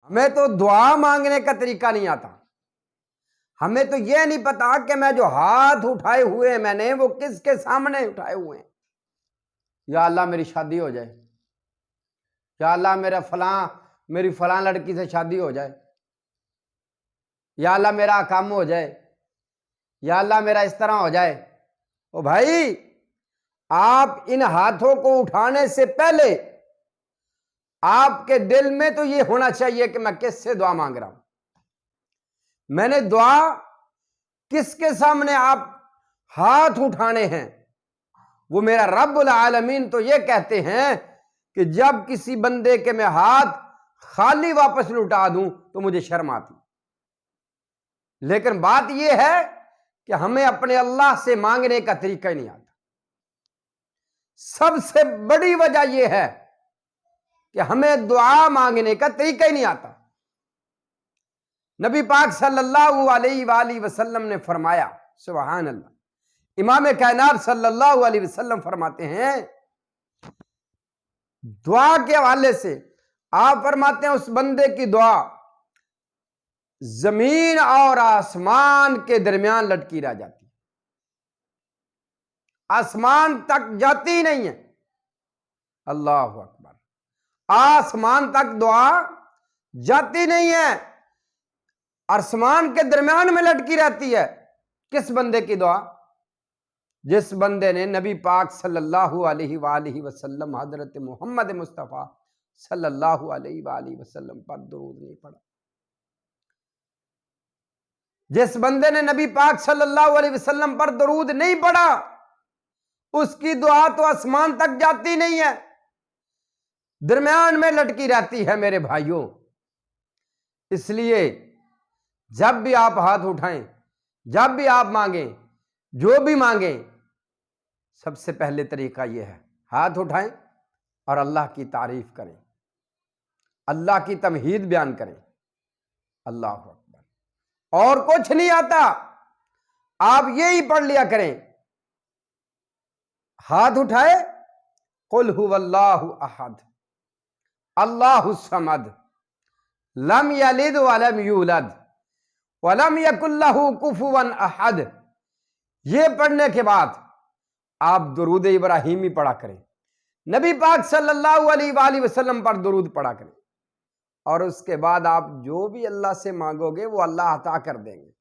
ہمیں تو دعا مانگنے کا طریقہ نہیں آتا، ہمیں تو یہ نہیں پتا کہ میں جو ہاتھ اٹھائے ہوئے ہیں میں نے وہ کس کے سامنے اٹھائے ہوئے ہیں۔ یا اللہ میری شادی ہو جائے، یا اللہ میری فلاں لڑکی سے شادی ہو جائے، یا اللہ میرا کام ہو جائے، یا اللہ میرا اس طرح ہو جائے۔ او بھائی، آپ ان ہاتھوں کو اٹھانے سے پہلے آپ کے دل میں تو یہ ہونا چاہیے کہ میں کس سے دعا مانگ رہا ہوں، میں نے دعا کس کے سامنے آپ ہاتھ اٹھانے ہیں۔ وہ میرا رب العالمین تو یہ کہتے ہیں کہ جب کسی بندے کے میں ہاتھ خالی واپس لوٹا دوں تو مجھے شرم آتی، لیکن بات یہ ہے کہ ہمیں اپنے اللہ سے مانگنے کا طریقہ ہی نہیں آتا۔ سب سے بڑی وجہ یہ ہے کہ ہمیں دعا مانگنے کا طریقہ ہی نہیں آتا۔ نبی پاک صلی اللہ علیہ وآلہ وسلم نے فرمایا، سبحان اللہ، امام کائنات صلی اللہ علیہ وسلم فرماتے ہیں دعا کے حوالے سے، آپ فرماتے ہیں اس بندے کی دعا زمین اور آسمان کے درمیان لٹکی رہ جاتی، آسمان تک جاتی نہیں ہے۔ اللہ اکبر، آسمان تک دعا جاتی نہیں ہے، آسمان کے درمیان میں لٹکی رہتی ہے۔ کس بندے کی دعا؟ جس بندے نے نبی پاک صلی اللہ علیہ وآلہ وسلم، حضرت محمد مصطفیٰ صلی اللہ علیہ وآلہ وسلم پر درود نہیں پڑھا، جس بندے نے نبی پاک صلی اللہ علیہ وسلم پر درود نہیں پڑھا، اس کی دعا تو آسمان تک جاتی نہیں ہے، درمیان میں لٹکی رہتی ہے۔ میرے بھائیوں، اس لیے جب بھی آپ ہاتھ اٹھائیں، جب بھی آپ مانگیں، جو بھی مانگیں، سب سے پہلے طریقہ یہ ہے، ہاتھ اٹھائیں اور اللہ کی تعریف کریں، اللہ کی تمہید بیان کریں۔ اللہ اکبر، اور کچھ نہیں آتا، آپ یہی پڑھ لیا کریں، ہاتھ اٹھائے، قل هو اللہ احد اللہ الصمد لم یلد ولم یولد ولم یکن لہ کفوا احد۔ یہ پڑھنے کے بعد آپ درود ابراہیمی پڑھا کریں، نبی پاک صلی اللہ علیہ وآلہ وسلم پر درود پڑھا کریں، اور اس کے بعد آپ جو بھی اللہ سے مانگو گے وہ اللہ عطا کر دیں گے۔